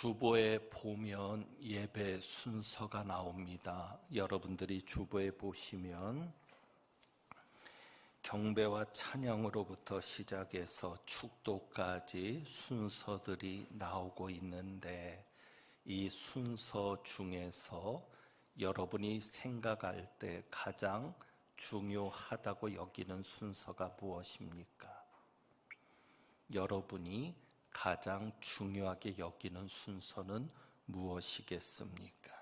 주보에 보면 예배 순서가 나옵니다. 여러분들이 주보에 보시면 경배와 찬양으로부터 시작해서 축도까지 순서들이 나오고 있는데, 이 순서 중에서 여러분이 생각할 때 가장 중요하다고 여기는 순서가 무엇입니까? 여러분이 가장 중요하게 여기는 순서는 무엇이겠습니까?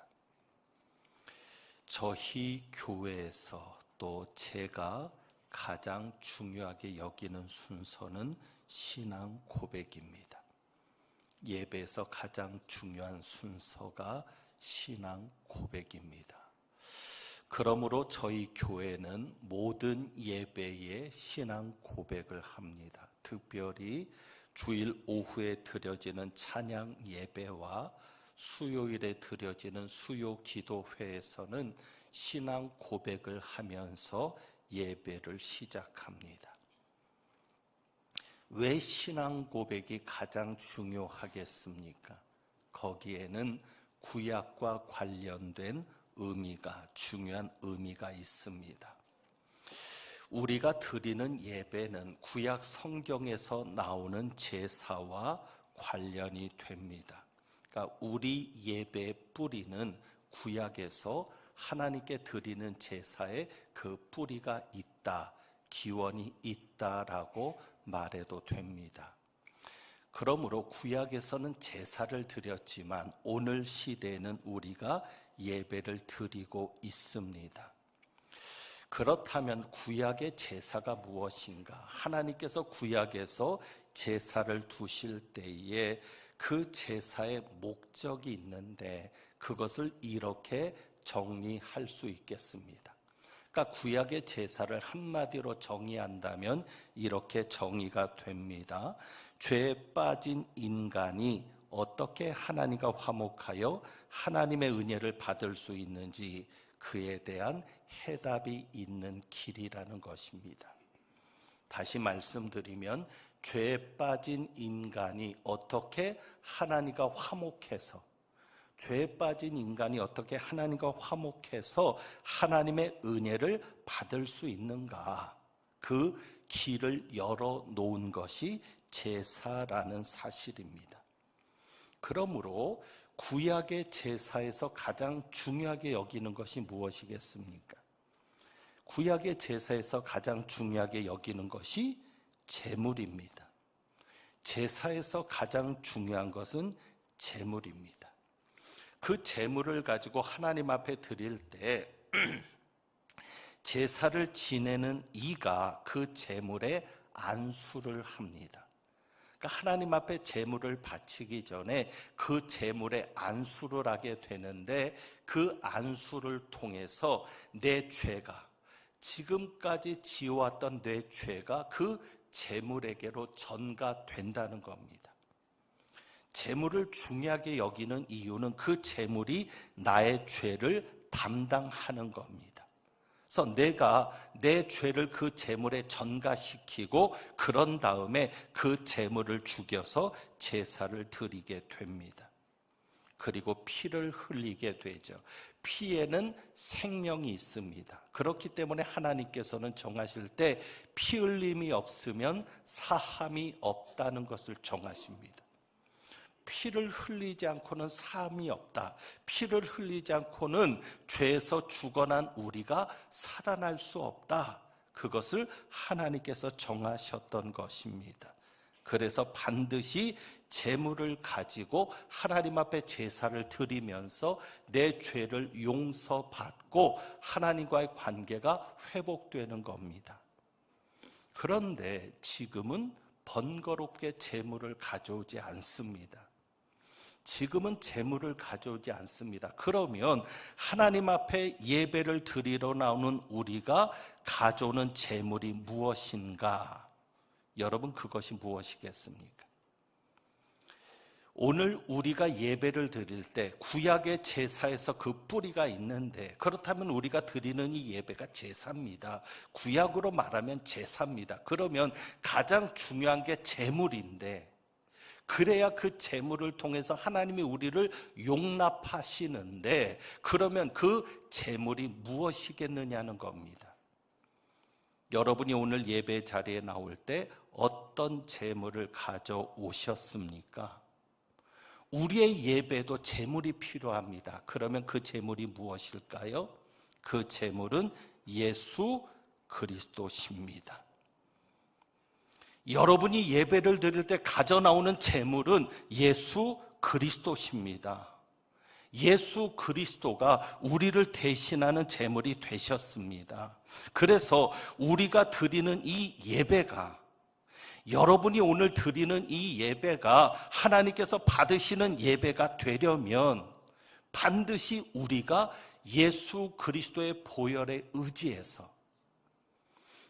저희 교회에서 또 제가 가장 중요하게 여기는 순서는 신앙 고백입니다. 예배에서 가장 중요한 순서가 신앙 고백입니다. 그러므로 저희 교회는 모든 예배에 신앙 고백을 합니다. 특별히 주일 오후에 드려지는 찬양 예배와 수요일에 드려지는 수요 기도회에서는 신앙 고백을 하면서 예배를 시작합니다. 왜 신앙 고백이 가장 중요하겠습니까? 거기에는 구약과 관련된 중요한 의미가 있습니다. 우리가 드리는 예배는 구약 성경에서 나오는 제사와 관련이 됩니다. 그러니까 우리 예배의 뿌리는 구약에서 하나님께 드리는 제사에 그 뿌리가 있다, 기원이 있다라고 말해도 됩니다. 그러므로 구약에서는 제사를 드렸지만 오늘 시대에는 우리가 예배를 드리고 있습니다. 그렇다면 구약의 제사가 무엇인가? 하나님께서 구약에서 제사를 두실 때에 그 제사의 목적이 있는데 그것을 이렇게 정리할 수 있겠습니다. 그러니까 구약의 제사를 한마디로 정의한다면 이렇게 정의가 됩니다. 죄에 빠진 인간이 어떻게 하나님과 화목하여 하나님의 은혜를 받을 수 있는지 그에 대한 해답이 있는 길이라는 것입니다. 다시 말씀드리면 죄에 빠진 인간이 어떻게 하나님과 화목해서 하나님의 은혜를 받을 수 있는가, 그 길을 열어놓은 것이 제사라는 사실입니다. 그러므로 구약의 제사에서 가장 중요하게 여기는 것이 무엇이겠습니까? 구약의 제사에서 가장 중요하게 여기는 것이 제물입니다. 제사에서 가장 중요한 것은 제물입니다. 그 제물을 가지고 하나님 앞에 드릴 때 제사를 지내는 이가 그 제물에 안수를 합니다. 그러니까 하나님 앞에 제물을 바치기 전에 그 제물에 안수를 하게 되는데, 그 안수를 통해서 내 죄가, 지금까지 지어왔던 내 죄가 그 제물에게로 전가된다는 겁니다. 제물을 중요하게 여기는 이유는 그 제물이 나의 죄를 담당하는 겁니다. 그래서 내가 내 죄를 그 제물에 전가시키고 그런 다음에 그 제물을 죽여서 제사를 드리게 됩니다. 그리고 피를 흘리게 되죠. 피에는 생명이 있습니다. 그렇기 때문에 하나님께서는 정하실 때 피 흘림이 없으면 사함이 없다는 것을 정하십니다. 피를 흘리지 않고는 사함이 없다. 피를 흘리지 않고는 죄에서 죽어난 우리가 살아날 수 없다. 그것을 하나님께서 정하셨던 것입니다. 그래서 반드시 제물을 가지고 하나님 앞에 제사를 드리면서 내 죄를 용서받고 하나님과의 관계가 회복되는 겁니다. 그런데 지금은 번거롭게 제물을 가져오지 않습니다. 그러면 하나님 앞에 예배를 드리러 나오는 우리가 가져오는 제물이 무엇인가? 여러분, 그것이 무엇이겠습니까? 오늘 우리가 예배를 드릴 때 구약의 제사에서 그 뿌리가 있는데, 그렇다면 우리가 드리는 이 예배가 제사입니다. 구약으로 말하면 제사입니다. 그러면 가장 중요한 게 제물인데, 그래야 그 제물을 통해서 하나님이 우리를 용납하시는데, 그러면 그 제물이 무엇이겠느냐는 겁니다. 여러분이 오늘 예배 자리에 나올 때 어떤 제물을 가져오셨습니까? 우리의 예배도 제물이 필요합니다. 그러면 그 제물이 무엇일까요? 그 제물은 예수 그리스도십니다. 여러분이 예배를 드릴 때 가져 나오는 제물은 예수 그리스도십니다. 예수 그리스도가 우리를 대신하는 제물이 되셨습니다. 그래서 우리가 드리는 이 예배가, 여러분이 오늘 드리는 이 예배가 하나님께서 받으시는 예배가 되려면 반드시 우리가 예수 그리스도의 보혈에 의지해서,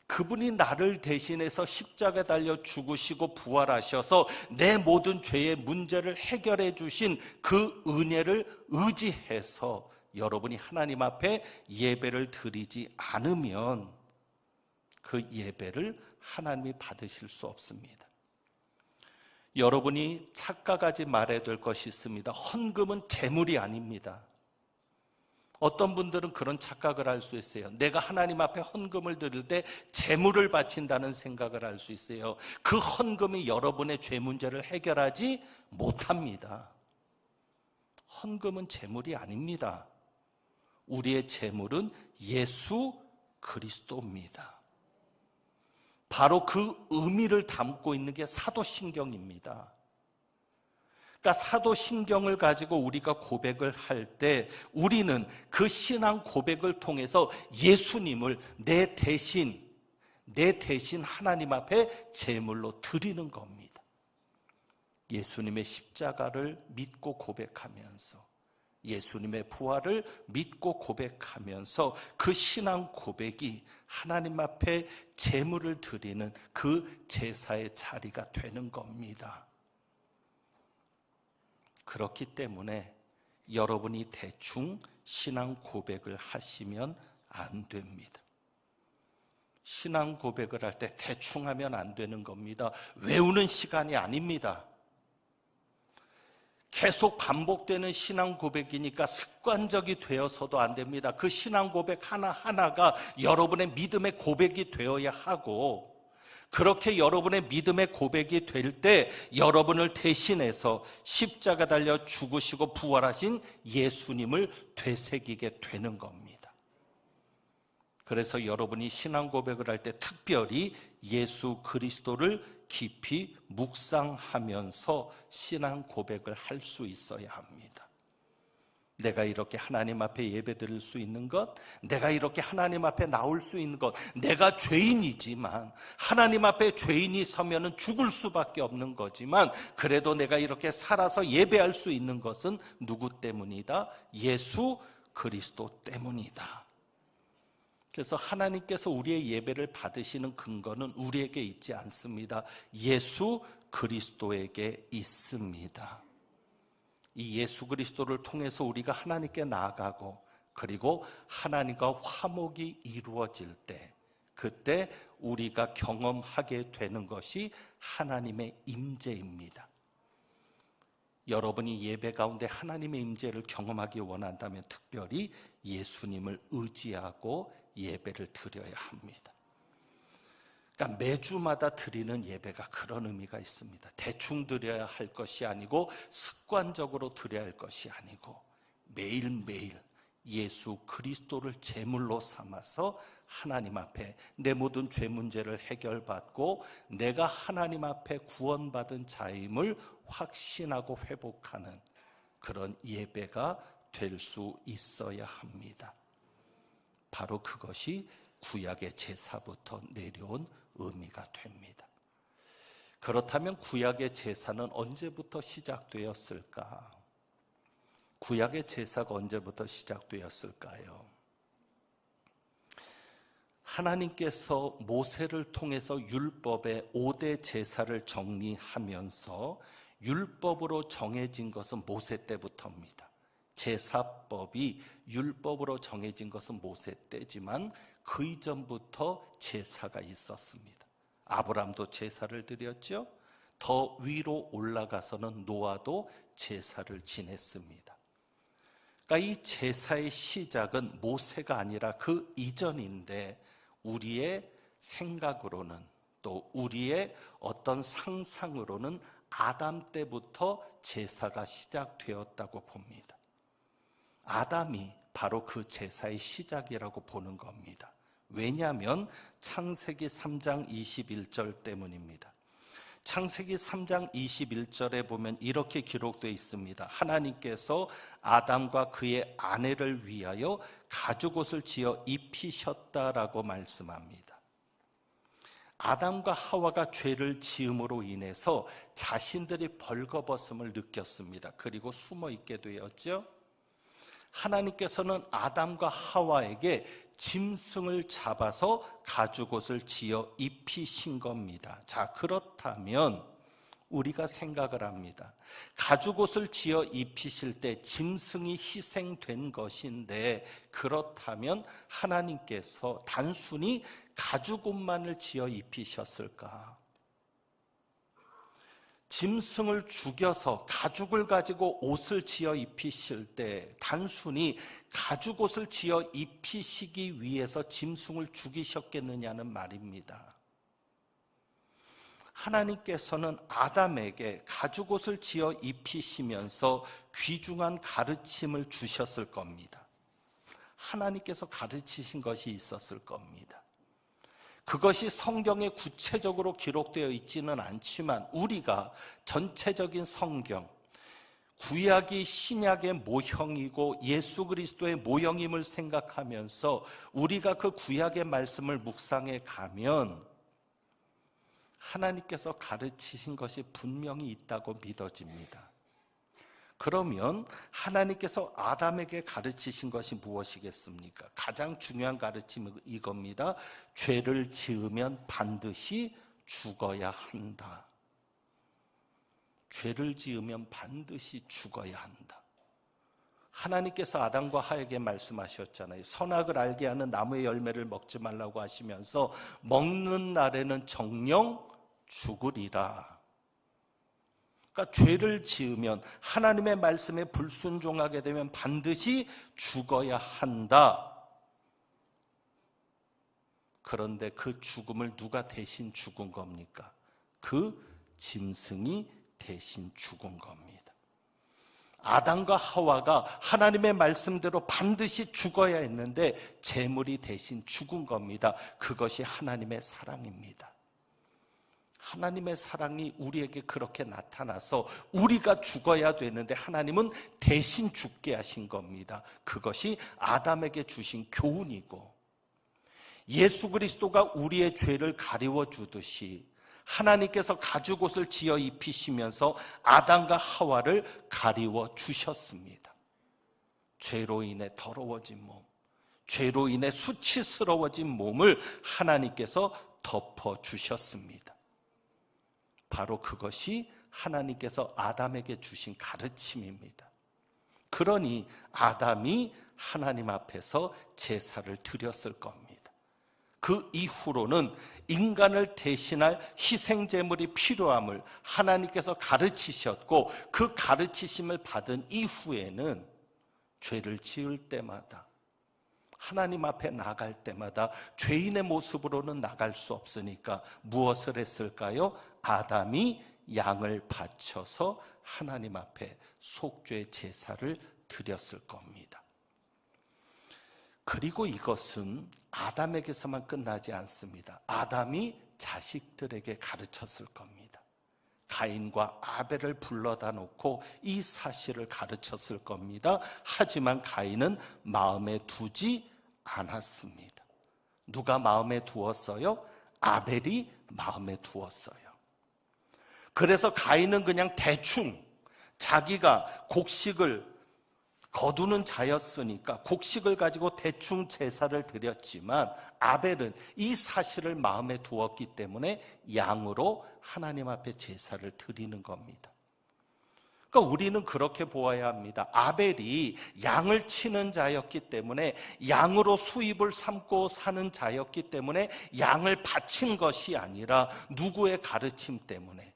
그분이 나를 대신해서 십자가에 달려 죽으시고 부활하셔서 내 모든 죄의 문제를 해결해 주신 그 은혜를 의지해서 여러분이 하나님 앞에 예배를 드리지 않으면 그 예배를 하나님이 받으실 수 없습니다. 여러분이 착각하지 말아야 될 것이 있습니다. 헌금은 재물이 아닙니다. 어떤 분들은 그런 착각을 할 수 있어요. 내가 하나님 앞에 헌금을 드릴 때 재물을 바친다는 생각을 할 수 있어요. 그 헌금이 여러분의 죄 문제를 해결하지 못합니다. 헌금은 재물이 아닙니다. 우리의 재물은 예수 그리스도입니다. 바로 그 의미를 담고 있는 게 사도신경입니다. 그러니까 사도신경을 가지고 우리가 고백을 할 때 우리는 그 신앙 고백을 통해서 예수님을 내 대신 하나님 앞에 제물로 드리는 겁니다. 예수님의 십자가를 믿고 고백하면서, 예수님의 부활을 믿고 고백하면서 그 신앙 고백이 하나님 앞에 제물을 드리는 그 제사의 자리가 되는 겁니다. 그렇기 때문에 여러분이 대충 신앙 고백을 하시면 안 됩니다. 신앙 고백을 할 때 대충 하면 안 되는 겁니다. 외우는 시간이 아닙니다. 계속 반복되는 신앙 고백이니까 습관적이 되어서도 안 됩니다. 그 신앙 고백 하나하나가 여러분의 믿음의 고백이 되어야 하고, 그렇게 여러분의 믿음의 고백이 될 때 여러분을 대신해서 십자가 달려 죽으시고 부활하신 예수님을 되새기게 되는 겁니다. 그래서 여러분이 신앙 고백을 할 때 특별히 예수 그리스도를 깊이 묵상하면서 신앙 고백을 할 수 있어야 합니다. 내가 이렇게 하나님 앞에 예배드릴 수 있는 것, 내가 이렇게 하나님 앞에 나올 수 있는 것, 내가 죄인이지만 하나님 앞에 죄인이 서면은 죽을 수밖에 없는 거지만 그래도 내가 이렇게 살아서 예배할 수 있는 것은 누구 때문이다? 예수 그리스도 때문이다. 그래서 하나님께서 우리의 예배를 받으시는 근거는 우리에게 있지 않습니다. 예수 그리스도에게 있습니다. 이 예수 그리스도를 통해서 우리가 하나님께 나아가고, 그리고 하나님과 화목이 이루어질 때, 그때 우리가 경험하게 되는 것이 하나님의 임재입니다. 여러분이 예배 가운데 하나님의 임재를 경험하기 원한다면 특별히 예수님을 의지하고 예배를 드려야 합니다. 그러니까 매주마다 드리는 예배가 그런 의미가 있습니다. 대충 드려야 할 것이 아니고, 습관적으로 드려야 할 것이 아니고, 매일매일 예수 그리스도를 제물로 삼아서 하나님 앞에 내 모든 죄 문제를 해결받고 내가 하나님 앞에 구원받은 자임을 확신하고 회복하는 그런 예배가 될 수 있어야 합니다. 바로 그것이 구약의 제사부터 내려온 의미가 됩니다. 그렇다면 구약의 제사는 언제부터 시작되었을까? 구약의 제사가 언제부터 시작되었을까요? 하나님께서 모세를 통해서 율법의 5대 제사를 정리하면서 율법으로 정해진 것은 모세 때부터입니다. 제사법이 율법으로 정해진 것은 모세 때지만 그 이전부터 제사가 있었습니다. 아브라함도 제사를 드렸죠. 더 위로 올라가서는 노아도 제사를 지냈습니다. 그러니까 이 제사의 시작은 모세가 아니라 그 이전인데 우리의 생각으로는 또 우리의 어떤 상상으로는 아담 때부터 제사가 시작되었다고 봅니다. 아담이 바로 그 제사의 시작이라고 보는 겁니다. 왜냐하면 창세기 3장 21절 때문입니다. 창세기 3장 21절에 보면 이렇게 기록되어 있습니다. 하나님께서 아담과 그의 아내를 위하여 가죽옷을 지어 입히셨다라고 말씀합니다. 아담과 하와가 죄를 지음으로 인해서 자신들이 벌거벗음을 느꼈습니다. 그리고 숨어 있게 되었죠. 하나님께서는 아담과 하와에게 짐승을 잡아서 가죽옷을 지어 입히신 겁니다. 자, 그렇다면 우리가 생각을 합니다. 가죽옷을 지어 입히실 때 짐승이 희생된 것인데 그렇다면 하나님께서 단순히 가죽옷만을 지어 입히셨을까? 짐승을 죽여서 가죽을 가지고 옷을 지어 입히실 때 단순히 가죽옷을 지어 입히시기 위해서 짐승을 죽이셨겠느냐는 말입니다. 하나님께서는 아담에게 가죽옷을 지어 입히시면서 귀중한 가르침을 주셨을 겁니다. 하나님께서 가르치신 것이 있었을 겁니다. 그것이 성경에 구체적으로 기록되어 있지는 않지만 우리가 전체적인 성경, 구약이 신약의 모형이고 예수 그리스도의 모형임을 생각하면서 우리가 그 구약의 말씀을 묵상해 가면 하나님께서 가르치신 것이 분명히 있다고 믿어집니다. 그러면 하나님께서 아담에게 가르치신 것이 무엇이겠습니까? 가장 중요한 가르침은 이겁니다. 죄를 지으면 반드시 죽어야 한다. 죄를 지으면 반드시 죽어야 한다. 하나님께서 아담과 하에게 말씀하셨잖아요. 선악을 알게 하는 나무의 열매를 먹지 말라고 하시면서 먹는 날에는 정녕 죽으리라. 그러니까 죄를 지으면 하나님의 말씀에 불순종하게 되면 반드시 죽어야 한다. 그런데 그 죽음을 누가 대신 죽은 겁니까? 그 짐승이 대신 죽은 겁니다. 아담과 하와가 하나님의 말씀대로 반드시 죽어야 했는데 제물이 대신 죽은 겁니다. 그것이 하나님의 사랑입니다. 하나님의 사랑이 우리에게 그렇게 나타나서 우리가 죽어야 되는데 하나님은 대신 죽게 하신 겁니다. 그것이 아담에게 주신 교훈이고 예수 그리스도가 우리의 죄를 가리워 주듯이 하나님께서 가죽옷을 지어 입히시면서 아담과 하와를 가리워 주셨습니다. 죄로 인해 더러워진 몸, 죄로 인해 수치스러워진 몸을 하나님께서 덮어 주셨습니다. 바로 그것이 하나님께서 아담에게 주신 가르침입니다. 그러니 아담이 하나님 앞에서 제사를 드렸을 겁니다. 그 이후로는 인간을 대신할 희생제물이 필요함을 하나님께서 가르치셨고 그 가르치심을 받은 이후에는 죄를 지을 때마다 하나님 앞에 나갈 때마다 죄인의 모습으로는 나갈 수 없으니까 무엇을 했을까요? 아담이 양을 바쳐서 하나님 앞에 속죄 제사를 드렸을 겁니다. 그리고 이것은 아담에게서만 끝나지 않습니다. 아담이 자식들에게 가르쳤을 겁니다. 가인과 아벨을 불러다 놓고 이 사실을 가르쳤을 겁니다. 하지만 가인은 마음에 두지 않았습니다. 누가 마음에 두었어요? 아벨이 마음에 두었어요. 그래서 가인은 그냥 대충 자기가 곡식을 거두는 자였으니까 곡식을 가지고 대충 제사를 드렸지만 아벨은 이 사실을 마음에 두었기 때문에 양으로 하나님 앞에 제사를 드리는 겁니다. 그러니까 우리는 그렇게 보아야 합니다. 아벨이 양을 치는 자였기 때문에 양으로 수입을 삼고 사는 자였기 때문에 양을 바친 것이 아니라 누구의 가르침 때문에?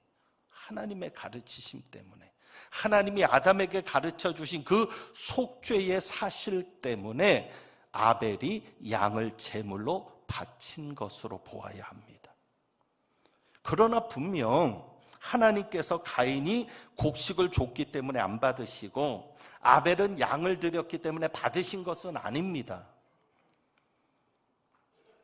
하나님의 가르치심 때문에, 하나님이 아담에게 가르쳐 주신 그 속죄의 사실 때문에 아벨이 양을 제물로 바친 것으로 보아야 합니다. 그러나 분명 하나님께서 가인이 곡식을 줬기 때문에 안 받으시고 아벨은 양을 드렸기 때문에 받으신 것은 아닙니다.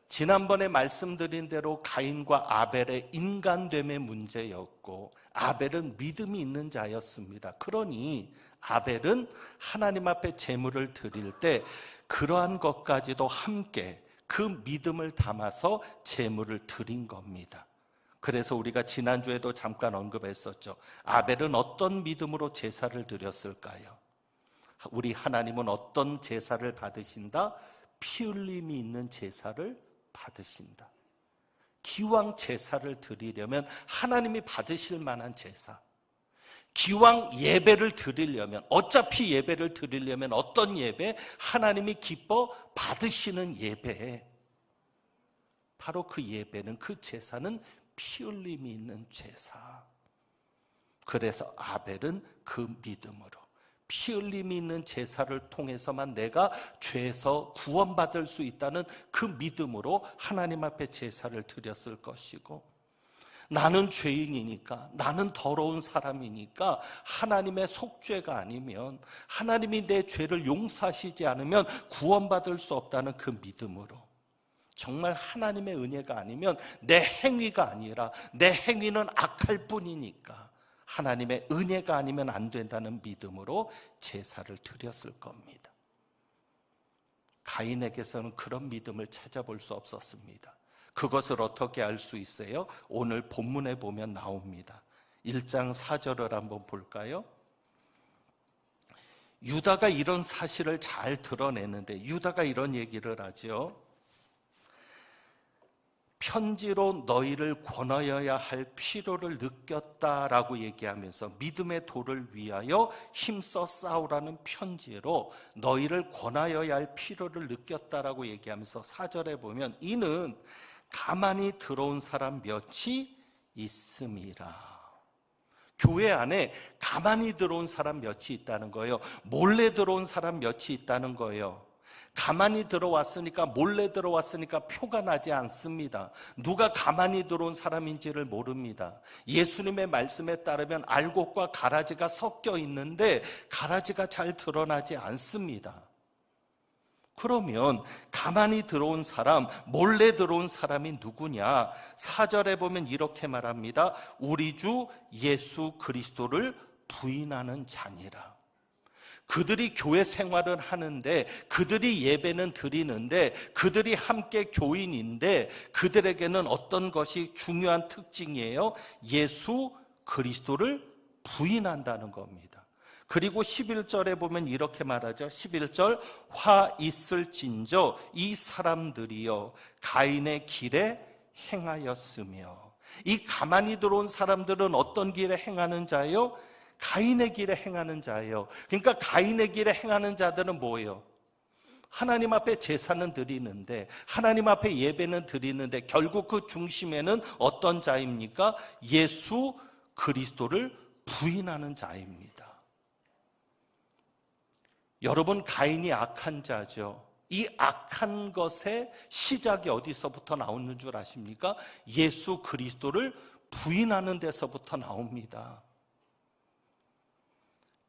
지난번에 말씀드린 대로 가인과 아벨의 인간됨의 문제였고 아벨은 믿음이 있는 자였습니다. 그러니 아벨은 하나님 앞에 제물을 드릴 때 그러한 것까지도 함께 그 믿음을 담아서 제물을 드린 겁니다. 그래서 우리가 지난주에도 잠깐 언급했었죠. 아벨은 어떤 믿음으로 제사를 드렸을까요? 우리 하나님은 어떤 제사를 받으신다? 피 흘림이 있는 제사를 받으신다. 기왕 제사를 드리려면 하나님이 받으실 만한 제사, 기왕 예배를 드리려면, 어차피 예배를 드리려면 어떤 예배? 하나님이 기뻐 받으시는 예배. 바로 그 예배는, 그 제사는 피 흘림이 있는 제사. 그래서 아벨은 그 믿음으로 피 흘림이 있는 제사를 통해서만 내가 죄에서 구원받을 수 있다는 그 믿음으로 하나님 앞에 제사를 드렸을 것이고, 나는 죄인이니까, 나는 더러운 사람이니까 하나님의 속죄가 아니면, 하나님이 내 죄를 용서하시지 않으면 구원받을 수 없다는 그 믿음으로, 정말 하나님의 은혜가 아니면, 내 행위가 아니라 내 행위는 악할 뿐이니까 하나님의 은혜가 아니면 안 된다는 믿음으로 제사를 드렸을 겁니다. 가인에게서는 그런 믿음을 찾아볼 수 없었습니다. 그것을 어떻게 알 수 있어요? 오늘 본문에 보면 나옵니다. 1장 4절을 한번 볼까요? 유다가 이런 사실을 잘 드러내는데, 유다가 이런 얘기를 하죠. 편지로 너희를 권하여야 할 필요를 느꼈다라고 얘기하면서 믿음의 도를 위하여 힘써 싸우라는 편지로 너희를 권하여야 할 필요를 느꼈다라고 얘기하면서 4절에 보면 이는 가만히 들어온 사람 몇이 있음이라. 교회 안에 가만히 들어온 사람 몇이 있다는 거예요. 몰래 들어온 사람 몇이 있다는 거예요. 가만히 들어왔으니까, 몰래 들어왔으니까 표가 나지 않습니다. 누가 가만히 들어온 사람인지를 모릅니다. 예수님의 말씀에 따르면 알곡과 가라지가 섞여 있는데 가라지가 잘 드러나지 않습니다. 그러면 가만히 들어온 사람, 몰래 들어온 사람이 누구냐? 4절에 보면 이렇게 말합니다. 우리 주 예수 그리스도를 부인하는 자니라. 그들이 교회 생활을 하는데, 그들이 예배는 드리는데, 그들이 함께 교인인데, 그들에게는 어떤 것이 중요한 특징이에요? 예수 그리스도를 부인한다는 겁니다. 그리고 11절에 보면 이렇게 말하죠. 11절, 화 있을진저 이 사람들이여 가인의 길에 행하였으며. 이 가만히 들어온 사람들은 어떤 길에 행하는 자예요? 가인의 길에 행하는 자예요. 그러니까 가인의 길에 행하는 자들은 뭐예요? 하나님 앞에 제사는 드리는데, 하나님 앞에 예배는 드리는데, 결국 그 중심에는 어떤 자입니까? 예수 그리스도를 부인하는 자입니다. 여러분, 가인이 악한 자죠. 이 악한 것의 시작이 어디서부터 나오는 줄 아십니까? 예수 그리스도를 부인하는 데서부터 나옵니다.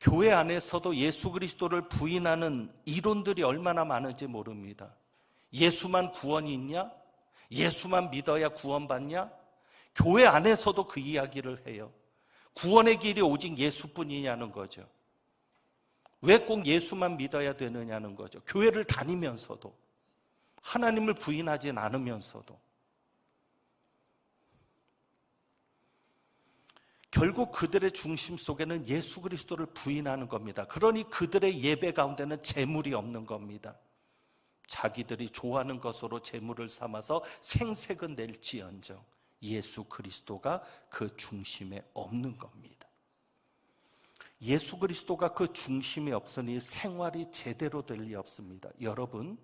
교회 안에서도 예수 그리스도를 부인하는 이론들이 얼마나 많은지 모릅니다. 예수만 구원이 있냐? 예수만 믿어야 구원받냐? 교회 안에서도 그 이야기를 해요. 구원의 길이 오직 예수뿐이냐는 거죠. 왜 꼭 예수만 믿어야 되느냐는 거죠. 교회를 다니면서도, 하나님을 부인하진 않으면서도. 결국 그들의 중심 속에는 예수 그리스도를 부인하는 겁니다. 그러니 그들의 예배 가운데는 재물이 없는 겁니다. 자기들이 좋아하는 것으로 재물을 삼아서 생색은 낼지언정 예수 그리스도가 그 중심에 없는 겁니다. 예수 그리스도가 그 중심에 없으니 생활이 제대로 될 리 없습니다. 여러분,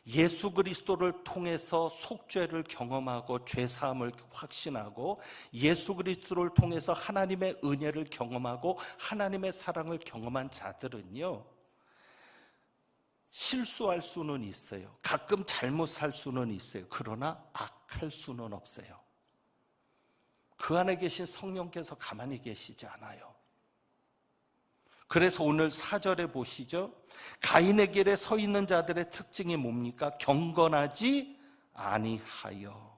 예수 그리스도를 통해서 속죄를 경험하고 죄사함을 확신하고 예수 그리스도를 통해서 하나님의 은혜를 경험하고 하나님의 사랑을 경험한 자들은요, 실수할 수는 있어요. 가끔 잘못 살 수는 있어요. 그러나 악할 수는 없어요. 그 안에 계신 성령께서 가만히 계시지 않아요. 그래서 오늘 4절에 보시죠. 가인의 길에 서 있는 자들의 특징이 뭡니까? 경건하지 아니하여.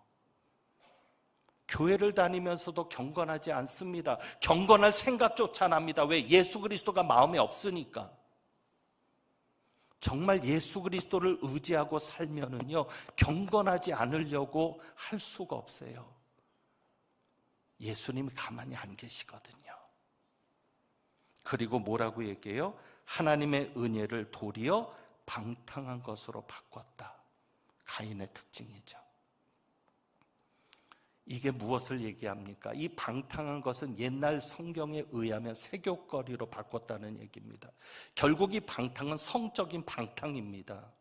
교회를 다니면서도 경건하지 않습니다. 경건할 생각조차 안 합니다. 왜? 예수 그리스도가 마음에 없으니까. 정말 예수 그리스도를 의지하고 살면은요, 경건하지 않으려고 할 수가 없어요. 예수님이 가만히 안 계시거든요. 그리고 뭐라고 얘기해요? 하나님의 은혜를 도리어 방탕한 것으로 바꿨다. 가인의 특징이죠. 이게 무엇을 얘기합니까? 이 방탕한 것은 옛날 성경에 의하면 세교거리로 바꿨다는 얘기입니다. 결국 이 방탕은 성적인 방탕입니다.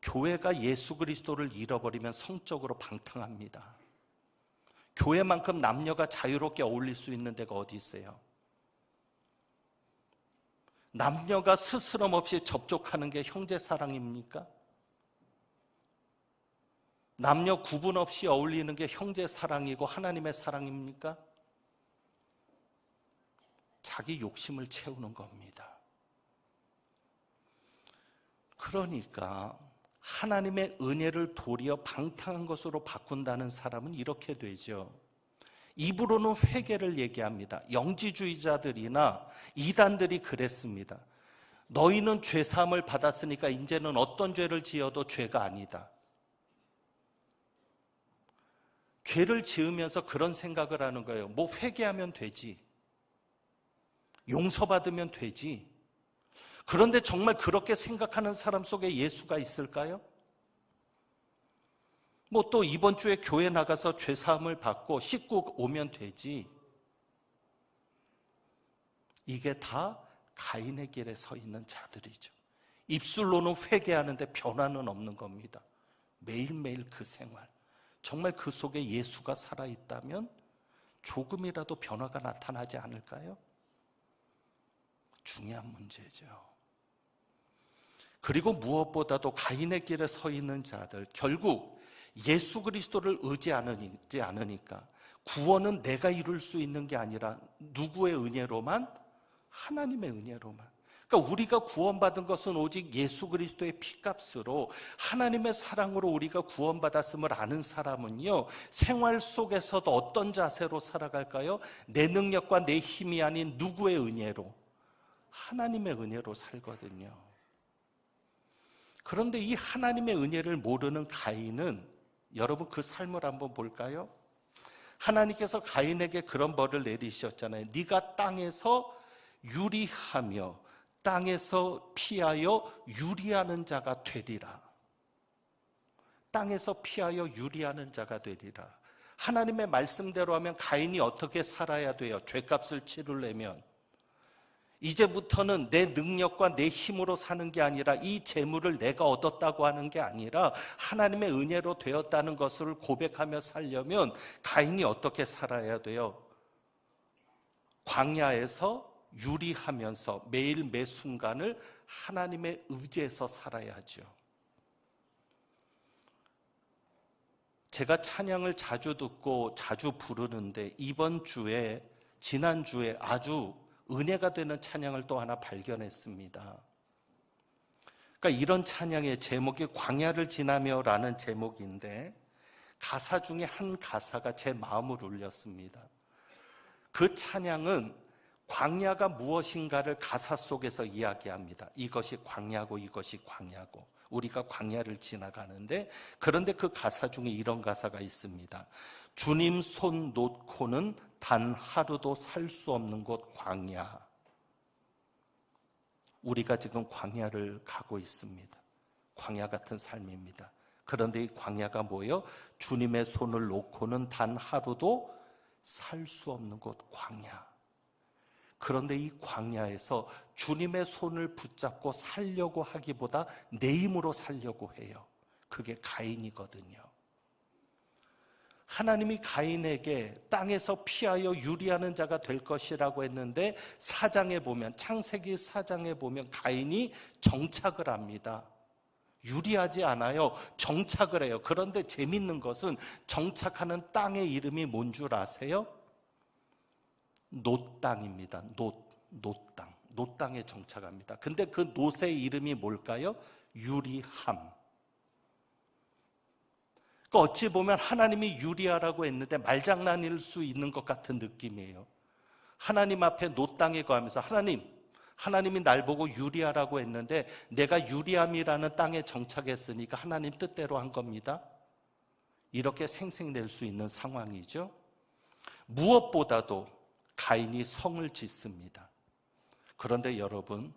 교회가 예수 그리스도를 잃어버리면 성적으로 방탕합니다. 교회만큼 남녀가 자유롭게 어울릴 수 있는 데가 어디 있어요? 남녀가 스스럼 없이 접촉하는 게 형제 사랑입니까? 남녀 구분 없이 어울리는 게 형제 사랑이고 하나님의 사랑입니까? 자기 욕심을 채우는 겁니다. 그러니까 하나님의 은혜를 도리어 방탕한 것으로 바꾼다는 사람은 이렇게 되죠. 입으로는 회개를 얘기합니다. 영지주의자들이나 이단들이 그랬습니다. 너희는 죄사함을 받았으니까 이제는 어떤 죄를 지어도 죄가 아니다. 죄를 지으면서 그런 생각을 하는 거예요. 뭐 회개하면 되지. 용서받으면 되지. 그런데 정말 그렇게 생각하는 사람 속에 예수가 있을까요? 뭐 또 이번 주에 교회 나가서 죄사함을 받고 씻고 오면 되지. 이게 다 가인의 길에 서 있는 자들이죠. 입술로는 회개하는데 변화는 없는 겁니다. 매일매일 그 생활. 정말 그 속에 예수가 살아있다면 조금이라도 변화가 나타나지 않을까요? 중요한 문제죠. 그리고 무엇보다도 가인의 길에 서 있는 자들, 결국 예수 그리스도를 의지하지 않으니까 구원은 내가 이룰 수 있는 게 아니라 누구의 은혜로만? 하나님의 은혜로만. 그러니까 우리가 구원받은 것은 오직 예수 그리스도의 피값으로 하나님의 사랑으로 우리가 구원받았음을 아는 사람은요, 생활 속에서도 어떤 자세로 살아갈까요? 내 능력과 내 힘이 아닌 누구의 은혜로? 하나님의 은혜로 살거든요. 그런데 이 하나님의 은혜를 모르는 가인은, 여러분 그 삶을 한번 볼까요? 하나님께서 가인에게 그런 벌을 내리셨잖아요. 네가 땅에서 유리하며 땅에서 피하여 유리하는 자가 되리라. 땅에서 피하여 유리하는 자가 되리라. 하나님의 말씀대로 하면 가인이 어떻게 살아야 돼요? 죄값을 치르려면 이제부터는 내 능력과 내 힘으로 사는 게 아니라 이 재물을 내가 얻었다고 하는 게 아니라 하나님의 은혜로 되었다는 것을 고백하며 살려면 가인이 어떻게 살아야 돼요? 광야에서 유리하면서 매일 매 순간을 하나님의 의지에서 살아야죠. 제가 찬양을 자주 듣고 자주 부르는데 이번 주에, 지난주에 아주 은혜가 되는 찬양을 또 하나 발견했습니다. 그러니까 이런 찬양의 제목이 광야를 지나며라는 제목인데 가사 중에 한 가사가 제 마음을 울렸습니다. 그 찬양은 광야가 무엇인가를 가사 속에서 이야기합니다. 이것이 광야고 이것이 광야고 우리가 광야를 지나가는데, 그런데 그 가사 중에 이런 가사가 있습니다. 주님 손 놓고는 단 하루도 살 수 없는 곳 광야. 우리가 지금 광야를 가고 있습니다. 광야 같은 삶입니다. 그런데 이 광야가 뭐예요? 주님의 손을 놓고는 단 하루도 살 수 없는 곳 광야. 그런데 이 광야에서 주님의 손을 붙잡고 살려고 하기보다 내 힘으로 살려고 해요. 그게 가인이거든요. 하나님이 가인에게 땅에서 피하여 유리하는 자가 될 것이라고 했는데 창세기 4장에 보면 가인이 정착을 합니다. 유리하지 않아요. 정착을 해요. 그런데 재밌는 것은 정착하는 땅의 이름이 뭔 줄 아세요? 놋 땅입니다. 놋 땅. 놋 땅에 정착합니다. 근데 그 놋의 이름이 뭘까요? 유리함. 그러니까 어찌 보면 하나님이 유리하라고 했는데 말장난일 수 있는 것 같은 느낌이에요. 하나님 앞에 놋 땅에 거하면서 하나님이 날 보고 유리하라고 했는데 내가 유리함이라는 땅에 정착했으니까 하나님 뜻대로 한 겁니다. 이렇게 생색낼 수 있는 상황이죠. 무엇보다도 가인이 성을 짓습니다. 그런데 여러분,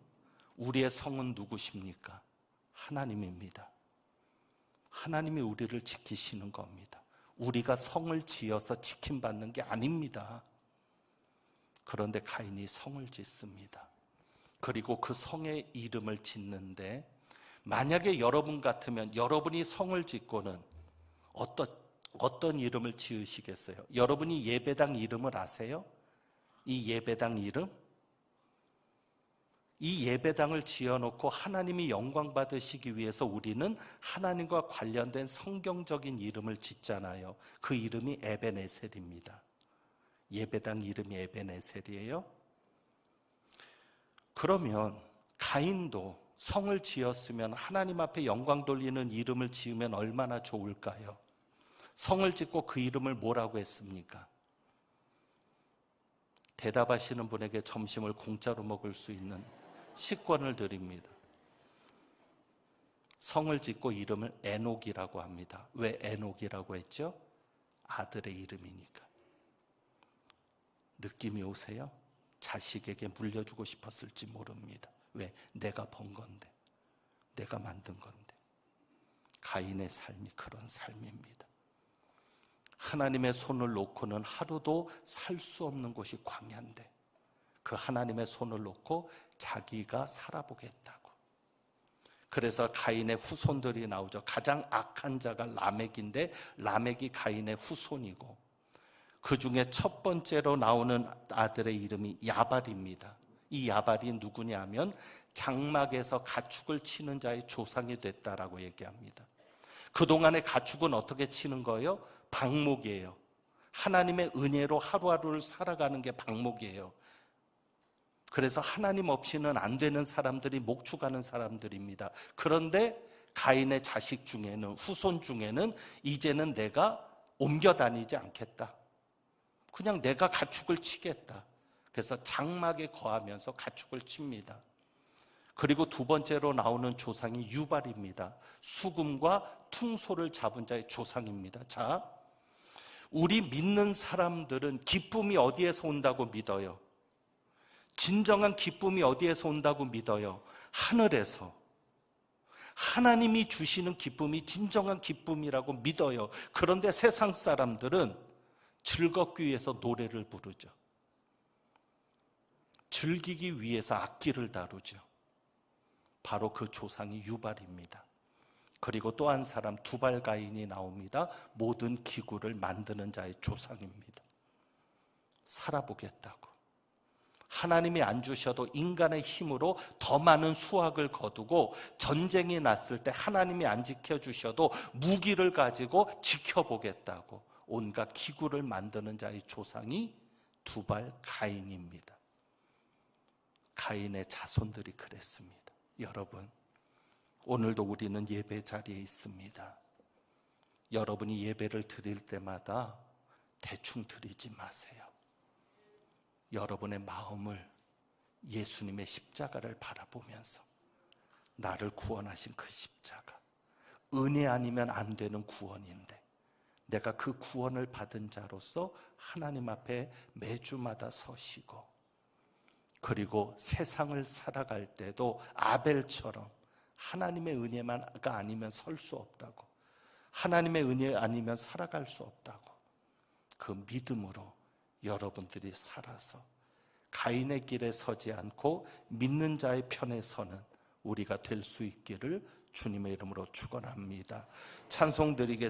우리의 성은 누구십니까? 하나님입니다. 하나님이 우리를 지키시는 겁니다. 우리가 성을 지어서 지킴받는 게 아닙니다. 그런데 가인이 성을 짓습니다. 그리고 그 성의 이름을 짓는데 만약에 여러분 같으면 여러분이 성을 짓고는 어떤 이름을 지으시겠어요? 여러분이 예배당 이름을 아세요? 이 예배당 이름? 이 예배당을 지어놓고 하나님이 영광 받으시기 위해서 우리는 하나님과 관련된 성경적인 이름을 짓잖아요. 그 이름이 에벤에셀입니다. 예배당 이름이 에벤에셀이에요. 그러면 가인도 성을 지었으면 하나님 앞에 영광 돌리는 이름을 지으면 얼마나 좋을까요? 성을 짓고 그 이름을 뭐라고 했습니까? 대답하시는 분에게 점심을 공짜로 먹을 수 있는 식권을 드립니다. 성을 짓고 이름을 에녹이라고 합니다. 왜 에녹이라고 했죠? 아들의 이름이니까. 느낌이 오세요? 자식에게 물려주고 싶었을지 모릅니다. 왜? 내가 번 건데, 내가 만든 건데. 가인의 삶이 그런 삶입니다. 하나님의 손을 놓고는 하루도 살 수 없는 곳이 광야인데 그 하나님의 손을 놓고 자기가 살아보겠다고. 그래서 가인의 후손들이 나오죠. 가장 악한 자가 라멕인데 라멕이 가인의 후손이고 그 중에 첫 번째로 나오는 아들의 이름이 야발입니다. 이 야발이 누구냐 하면 장막에서 가축을 치는 자의 조상이 됐다라고 얘기합니다. 그동안의 가축은 어떻게 치는 거예요? 방목이에요. 하나님의 은혜로 하루하루를 살아가는 게 방목이에요. 그래서 하나님 없이는 안 되는 사람들이 목축하는 사람들입니다. 그런데 가인의 자식 중에는, 후손 중에는 이제는 내가 옮겨 다니지 않겠다. 그냥 내가 가축을 치겠다. 그래서 장막에 거하면서 가축을 칩니다. 그리고 두 번째로 나오는 조상이 유발입니다. 수금과 퉁소를 잡은 자의 조상입니다. 자, 우리 믿는 사람들은 기쁨이 어디에서 온다고 믿어요? 진정한 기쁨이 어디에서 온다고 믿어요? 하늘에서. 하나님이 주시는 기쁨이 진정한 기쁨이라고 믿어요. 그런데 세상 사람들은 즐겁기 위해서 노래를 부르죠. 즐기기 위해서 악기를 다루죠. 바로 그 조상이 유발입니다. 그리고 또 한 사람 두발 가인이 나옵니다. 모든 기구를 만드는 자의 조상입니다. 살아보겠다고. 하나님이 안 주셔도 인간의 힘으로 더 많은 수확을 거두고 전쟁이 났을 때 하나님이 안 지켜주셔도 무기를 가지고 지켜보겠다고 온갖 기구를 만드는 자의 조상이 두발 가인입니다. 가인의 자손들이 그랬습니다. 여러분, 오늘도 우리는 예배 자리에 있습니다. 여러분이 예배를 드릴 때마다 대충 드리지 마세요. 여러분의 마음을 예수님의 십자가를 바라보면서 나를 구원하신 그 십자가, 은혜 아니면 안 되는 구원인데 내가 그 구원을 받은 자로서 하나님 앞에 매주마다 서시고, 그리고 세상을 살아갈 때도 아벨처럼 하나님의 은혜만가 아니면 설 수 없다고, 하나님의 은혜 아니면 살아갈 수 없다고, 그 믿음으로 여러분들이 살아서 가인의 길에 서지 않고 믿는 자의 편에 서는 우리가 될 수 있기를 주님의 이름으로 축원합니다. 찬송 드리겠습니다.